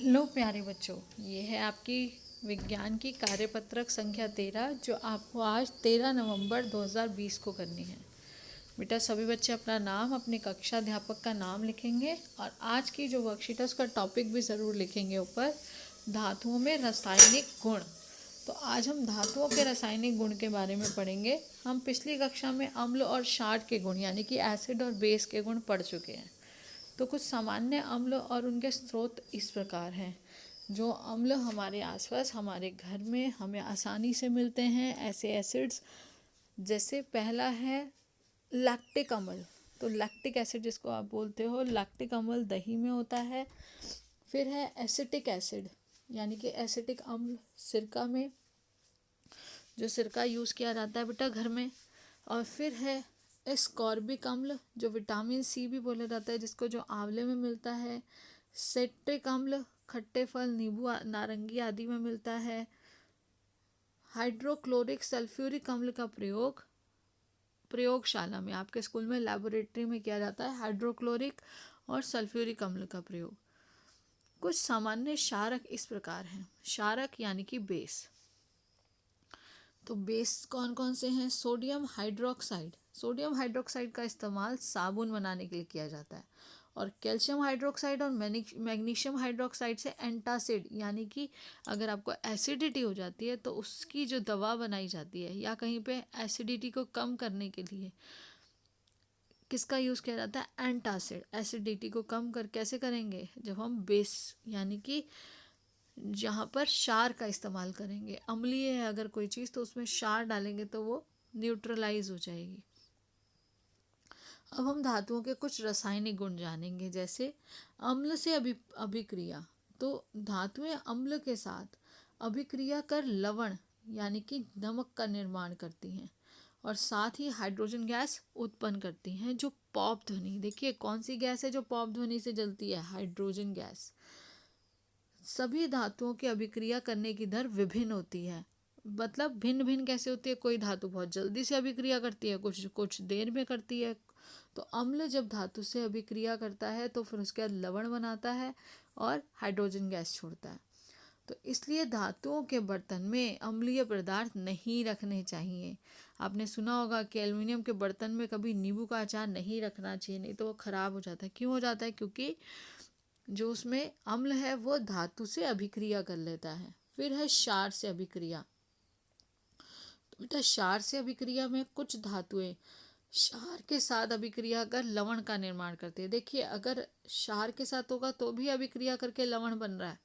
Hello प्यारे बच्चों, ये है आपकी विज्ञान की कार्यपत्रक संख्या 13 जो आपको आज 13 नवंबर 2020 को करनी है। बेटा सभी बच्चे अपना नाम, अपने कक्षा अध्यापक का नाम लिखेंगे और आज की जो वर्कशीट है उसका टॉपिक भी ज़रूर लिखेंगे ऊपर, धातुओं में रासायनिक गुण। तो आज हम धातुओं के रासायनिक गुण के बारे में पढ़ेंगे। हम पिछली कक्षा में अम्ल और क्षार के गुण यानी कि एसिड और बेस के गुण पढ़ चुके हैं। तो कुछ सामान्य अम्ल और उनके स्रोत इस प्रकार हैं। जो अम्ल हमारे आसपास हमारे घर में हमें आसानी से मिलते हैं, ऐसे एसिड्स, जैसे पहला है लैक्टिक अम्ल। तो लैक्टिक एसिड जिसको आप बोलते हो, लैक्टिक अम्ल दही में होता है। फिर है एसिटिक एसिड यानी कि एसिटिक अम्ल सिरका में, जो सिरका यूज़ किया जाता है बेटा घर में। और फिर है एस्कॉर्बिक अम्ल जो विटामिन सी भी बोला जाता है, जिसको जो आंवले में मिलता है। सिट्रिक अम्ल खट्टे फल, नींबू, नारंगी आदि में मिलता है। हाइड्रोक्लोरिक सल्फ्यूरिक अम्ल का प्रयोग प्रयोगशाला में, आपके स्कूल में लैबोरेटरी में किया जाता है हाइड्रोक्लोरिक और सल्फ्यूरिक अम्ल का प्रयोग। कुछ सामान्य क्षारक इस प्रकार हैं। क्षारक यानी कि बेस। तो बेस कौन कौन से हैं? Sodium hydroxide. सोडियम हाइड्रोक्साइड का इस्तेमाल साबुन बनाने के लिए किया जाता है। और कैल्शियम हाइड्रोक्साइड और मैग्नीशियम हाइड्रोक्साइड से एंटासिड यानी कि अगर आपको एसिडिटी हो जाती है तो उसकी जो दवा बनाई जाती है, या कहीं पे एसिडिटी को कम करने के लिए किसका यूज़ किया जाता है? एंटासिड। एसिडिटी को कम कैसे करेंगे? जब हम बेस यानी कि जहाँ पर क्षार का इस्तेमाल करेंगे। अम्लीय है अगर कोई चीज़ तो उसमें क्षार डालेंगे तो वो न्यूट्रलाइज हो जाएगी। अब हम धातुओं के कुछ रासायनिक गुण जानेंगे, जैसे अम्ल से अभिक्रिया। तो धातुएं अम्ल के साथ अभिक्रिया कर लवण यानी कि नमक का निर्माण करती हैं और साथ ही हाइड्रोजन गैस उत्पन्न करती हैं जो पॉप ध्वनि। देखिए कौन सी गैस है जो पॉप ध्वनि से जलती है? Hydrogen gas. सभी धातुओं की अभिक्रिया करने की दर विभिन्न होती है। मतलब भिन्न भिन्न कैसे होती है? कोई धातु बहुत जल्दी से अभिक्रिया करती है, कुछ कुछ देर में करती है। तो अम्ल जब धातु से अभिक्रिया करता है तो फिर उसके बाद लवण बनाता है और हाइड्रोजन गैस छोड़ता है। तो इसलिए धातुओं के बर्तन में अम्लीय पदार्थ नहीं रखने चाहिए। आपने सुना होगा कि एल्युमिनियम के बर्तन में कभी नींबू का अचार नहीं रखना चाहिए, नहीं तो वो खराब हो जाता है। क्यों हो जाता है? क्योंकि जो उसमें अम्ल है वो धातु से अभिक्रिया कर लेता है। फिर है क्षार से अभिक्रिया। तो बेटा क्षार से अभिक्रिया में कुछ धातुएं क्षार के साथ अभिक्रिया कर लवण का निर्माण करती है। देखिए अगर क्षार के साथ होगा तो भी अभिक्रिया करके लवण बन रहा है,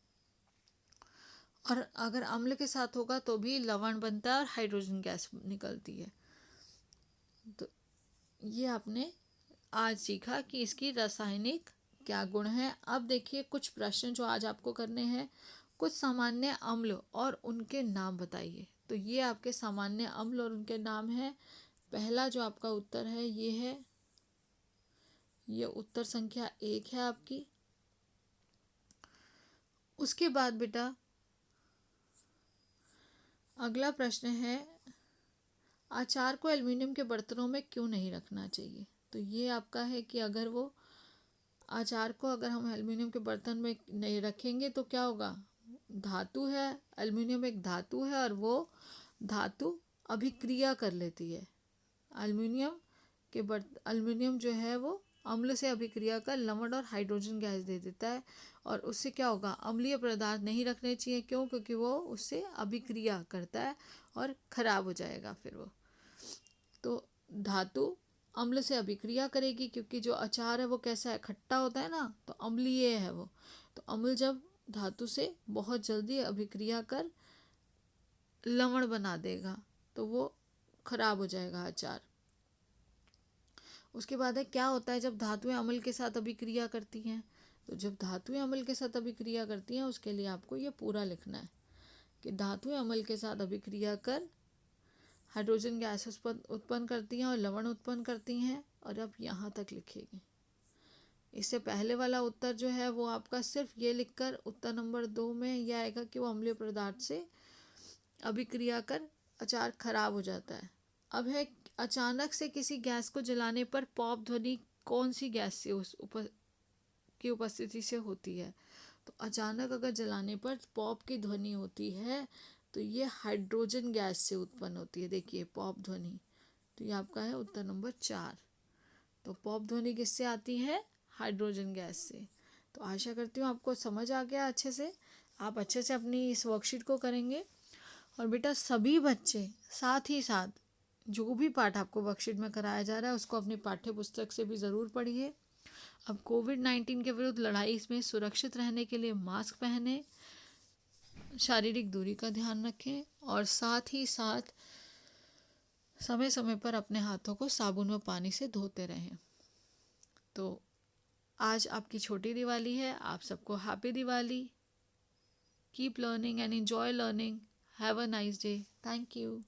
और अगर अम्ल के साथ होगा तो भी लवण बनता है और हाइड्रोजन गैस निकलती है। तो ये आपने आज सीखा कि इसकी रासायनिक क्या गुण है। अब देखिए कुछ प्रश्न जो आज आपको करने हैं। कुछ सामान्य अम्ल और उनके नाम बताइए। तो ये आपके सामान्य अम्ल और उनके नाम है। पहला जो आपका उत्तर है ये है, ये उत्तर संख्या 1 है आपकी। उसके बाद बेटा अगला प्रश्न है, अचार को एल्युमिनियम के बर्तनों में क्यों नहीं रखना चाहिए? तो ये आपका है कि अगर वो अचार को अगर हम एल्युमिनियम के बर्तन में नहीं रखेंगे तो क्या होगा? धातु है, एल्युमिनियम एक धातु है और वो धातु अभिक्रिया कर लेती है। एल्युमिनियम जो है वो अम्ल से अभिक्रिया कर लवण और हाइड्रोजन गैस दे देता है, और उससे क्या होगा? अम्लीय पदार्थ नहीं रखने चाहिए। क्यों? क्योंकि वो उससे अभिक्रिया करता है और खराब हो जाएगा फिर वो। तो धातु अम्ल से अभिक्रिया करेगी, क्योंकि जो अचार है वो कैसा है? खट्टा होता है ना, तो अम्लीय है वो। तो अम्ल जब धातु से बहुत जल्दी अभिक्रिया कर लवण बना देगा तो वो खराब हो जाएगा अचार। उसके बाद है क्या होता है जब धातुएं अम्ल के साथ अभिक्रिया करती हैं? तो जब धातुएं अम्ल के साथ अभिक्रिया करती हैं उसके लिए आपको ये पूरा लिखना है कि धातुएं अम्ल के साथ अभिक्रिया कर हाइड्रोजन गैस उत्पन्न करती हैं और लवण उत्पन्न करती हैं। और अब यहाँ तक लिखेंगे। इससे पहले वाला उत्तर जो है वो आपका सिर्फ ये लिखकर उत्तर नंबर 2 में यह आएगा कि वो अम्लीय पदार्थ से अभिक्रिया कर अचार खराब हो जाता है। अब है अचानक से किसी गैस को जलाने पर पॉप ध्वनि कौन सी गैस से की उपस्थिति से होती है? तो अचानक अगर जलाने पर पॉप की ध्वनि होती है तो ये हाइड्रोजन गैस से उत्पन्न होती है। देखिए पॉप ध्वनि, तो ये आपका है उत्तर नंबर 4। तो पॉप ध्वनि किससे आती है? हाइड्रोजन गैस से। तो आशा करती हूँ आपको समझ आ गया अच्छे से। आप अच्छे से अपनी इस वर्कशीट को करेंगे। और बेटा सभी बच्चे साथ ही साथ जो भी पाठ आपको वर्कशीट में कराया जा रहा है उसको अपनी पाठ्य पुस्तक से भी ज़रूर पढ़िए। अब कोविड-19 के विरुद्ध लड़ाई में सुरक्षित रहने के लिए मास्क पहने, शारीरिक दूरी का ध्यान रखें और साथ ही साथ समय समय पर अपने हाथों को साबुन व पानी से धोते रहें। तो आज आपकी छोटी दिवाली है, आप सबको happy Diwali. Keep learning and enjoy learning. Have a nice day. Thank you.